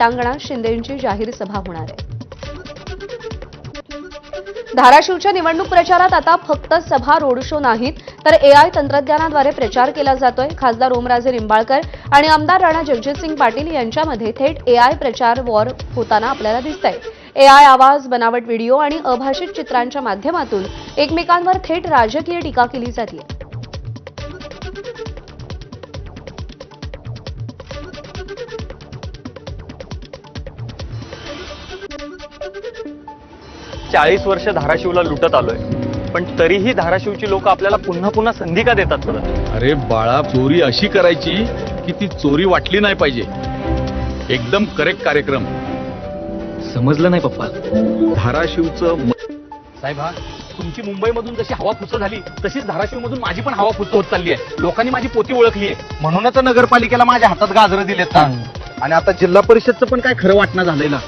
पटांगणात शिंदेंची जाहीर सभा होणार आहे। धाराशिवच्या निवडणूक प्रचारात आता फक्त सभा रोड शो नाहीत तर एआय तंत्रज्ञानाद्वारे प्रचार केला जातोय। खासदार ओमराजे निंबाळकर आणि आमदार राणा जगजितसिंग पाटील यांच्यामध्ये थेट एआय प्रचार वॉर होताना आपल्याला दिसतंय। एआय आवाज, बनावट व्हिडिओ आणि अभाषित चित्रांच्या माध्यमातून एकमेकांवर थेट राजकीय टीका केली जाते। 40 वर्ष धाराशिवला लुटत आलोय, पण तरीही धाराशिवची लोक आपल्याला पुन्हा पुन्हा संधी का देतात परत? अरे बाळा, चोरी अशी करायची की ती चोरी वाटली नाही पाहिजे। एकदम करेक्ट कार्यक्रम। समजलं नाही पप्पा। धाराशिवचं साहेब, तुमची मुंबईमधून जशी हवा फुस झाली तशीच धाराशिवमधून माझी पण हवा फुस होत चालली आहे। लोकांनी माझी पोती ओळखली आहे, म्हणूनच नगरपालिकेला माझ्या हातात गाजरं दिलेत ना। आणि आता जिल्हा परिषदचं पण काय खरं वाटणं झालंय ना।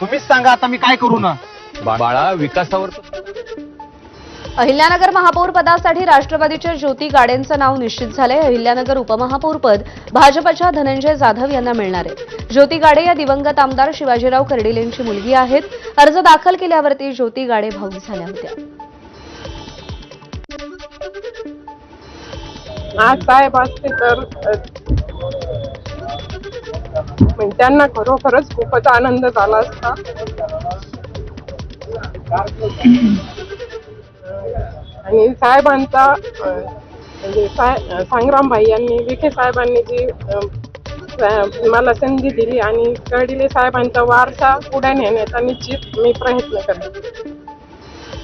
तुम्हीच सांगा आता मी काय करू ना। बाळा, विकासावर अहिल्यानगर महापौर पदासाठी राष्ट्रवादीच्या ज्योती गाडेंचं नाव निश्चित झालंय। अहिल्यानगर उपमहापौर पद भाजपच्या धनंजय जाधव यांना मिळणार आहे। ज्योती गाडे या दिवंगत आमदार शिवाजीराव कर्डिलेंची मुलगी आहेत। अर्ज दाखल केल्यावरती ज्योती गाडे भाऊक झाल्या होत्या। आज साहेब असते तर त्यांना खरोखरच खूपच आनंद झाला असता। आणि साहेबांचा म्हणजे संग्रामभाई यांनी, विखे साहेबांनी जी मला संधी दिली आणि कर्डिले साहेबांचा वारसा पुढे नेण्याचा निश्चित मी प्रयत्न करेन।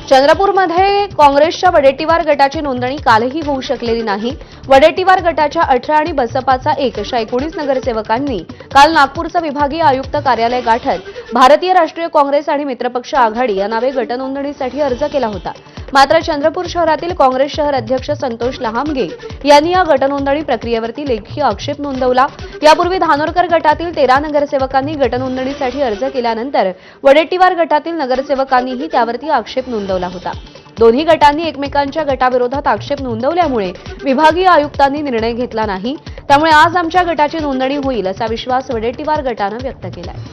चंद्रपूरमध्ये काँग्रेसच्या वडेट्टीवार गटाची नोंदणी कालही होऊ शकलेली नाही। वडेट्टीवार गटाच्या 18 आणि बसपाचा 1 अशा 19 नगरसेवकांनी काल नागपूरचं विभागीय आयुक्त कार्यालय गाठत भारतीय राष्ट्रीय काँग्रेस आणि मित्रपक्ष आघाडी या नावे गटनोंदणीसाठी अर्ज केला होता। मात्र चंद्रपूर शहरातील काँग्रेस शहर अध्यक्ष संतोष लहामगे यांनी या गटनोंदणी प्रक्रियेवरती लेखी आक्षेप नोंदवला। यापूर्वी धानोरकर गटातील 13 नगरसेवकांनी गटनोंदणीसाठी अर्ज केल्यानंतर वडेट्टीवार गटातील नगरसेवकांनीही त्यावरती आक्षेप नोंदवला होता। दोन्ही गटांनी एकमेकांच्या गटाविरोधात आक्षेप नोंदवल्यामुळे विभागीय आयुक्तांनी निर्णय घेतला नाही। त्यामुळे आज आमच्या गटाची नोंदणी होईल असा विश्वास वडेट्टीवार गटानं व्यक्त केलाय।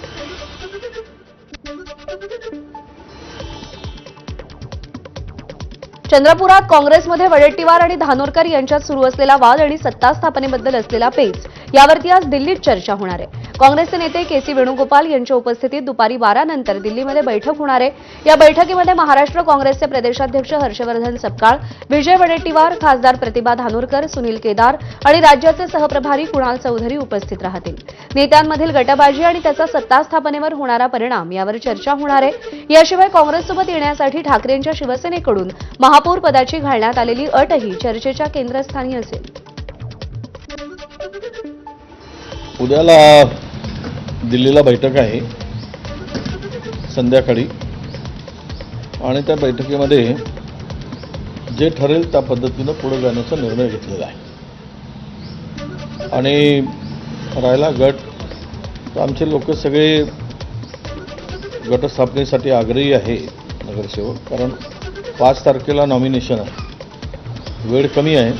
चंद्रपुरात काँग्रेसमध्ये वडेट्टीवार आणि धानोरकर यांच्यात सुरू असलेला वाद आणि सत्ता स्थापनेबद्दल असलेला पेच यावरती आज दिल्लीत चर्चा होणार आहे। काँग्रेसचे नेते के.सी. वेणुगोपाल यांच्या उपस्थितीत दुपारी 12 नंतर दिल्लीमध्ये बैठक होणार आहे। या बैठकीमध्ये महाराष्ट्र काँग्रेसचे प्रदेशाध्यक्ष हर्षवर्धन सपकाळ, विजय वडेट्टीवार, खासदार प्रतिभा धानोरकर, सुनील केदार आणि राज्याचे सहप्रभारी कुणाल चौधरी उपस्थित राहतील। नेत्यांमधील गटबाजी आणि त्याचा सत्ता स्थापनेवर होणारा परिणाम यावर चर्चा होणार आहे। याशिवाय काँग्रेससोबत येण्यासाठी ठाकरेंच्या शिवसेनेकडून महापौर पदाची घालण्यात आलेली अटही चर्चेच्या केंद्रस्थानी असेल। उद्याला दिल्लीला बैठक आहे संध्याकाळी, आणि त्या बैठकीमध्ये जे ठरेल त्या पद्धतीनं पुढे जाण्याचा निर्णय घेतलेला आहे। आणि राहिला गट, तर आमचे लोक सगळे गटस्थापनेसाठी आग्रही आहे नगरसेवक, कारण 5 तारखेला नॉमिनेशन आहे, वेळ कमी आहे।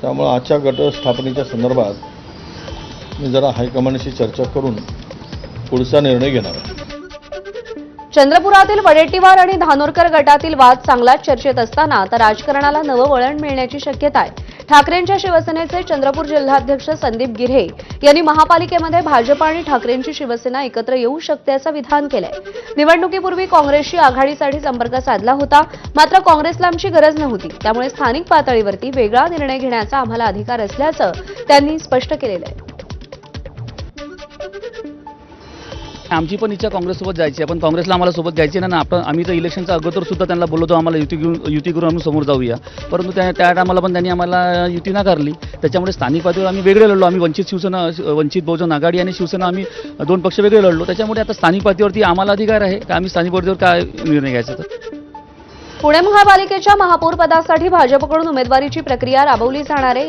त्यामुळे आजच्या गटस्थापनेच्या संदर्भात मी जरा हायकमांडशी चर्चा करून पुढचा निर्णय घेणार आहे। चंद्रपुरातील वडेट्टीवार आणि धानोरकर गटातील वाद चांगलाच चर्चेत असताना आता राजकारणाला नवं वळण मिळण्याची शक्यता आहे। ठाकरेंच्या शिवसेनेचे चंद्रपूर जिल्हाध्यक्ष संदीप गिऱ्हे यांनी महापालिकेमध्ये भाजप आणि ठाकरेंची शिवसेना एकत्र येऊ शकते असं विधान केलंय। निवडणुकीपूर्वी काँग्रेसशी आघाडीसाठी संपर्क साधला होता, मात्र काँग्रेसला आमची गरज नव्हती। त्यामुळे स्थानिक पातळीवरती वेगळा निर्णय घेण्याचा आम्हाला अधिकार असल्याचं त्यांनी स्पष्ट केलेलं आहे। आमची पण इच्छा काँग्रेससोबत जायची आहे, पण काँग्रेसला आम्हाला सोबत घ्यायची ना। आम्ही तर इलेक्शनच्या अगोदर सुद्धा त्यांना बोलवतो आम्हाला युती करून आम्ही समोर जाऊया, परंतु त्या टायमाला पण त्यांनी आम्हाला युती नाकारली। त्याच्यामुळे स्थानिक पातळीवर आम्ही वेगळे लढलो। आम्ही वंचित बहुजन आघाडी आणि शिवसेना आम्ही 2 पक्ष वेगळे लढलो। त्याच्यामुळे आता स्थानिक पातळीवरती आम्हाला अधिकार आहे का आम्ही स्थानिक पातळीवर काय निर्णय घ्यायचा। तर पुणे महापालिकेच्या महापौर पदासाठी भाजपकडून उमेदवारीची प्रक्रिया राबवली जाणार आहे।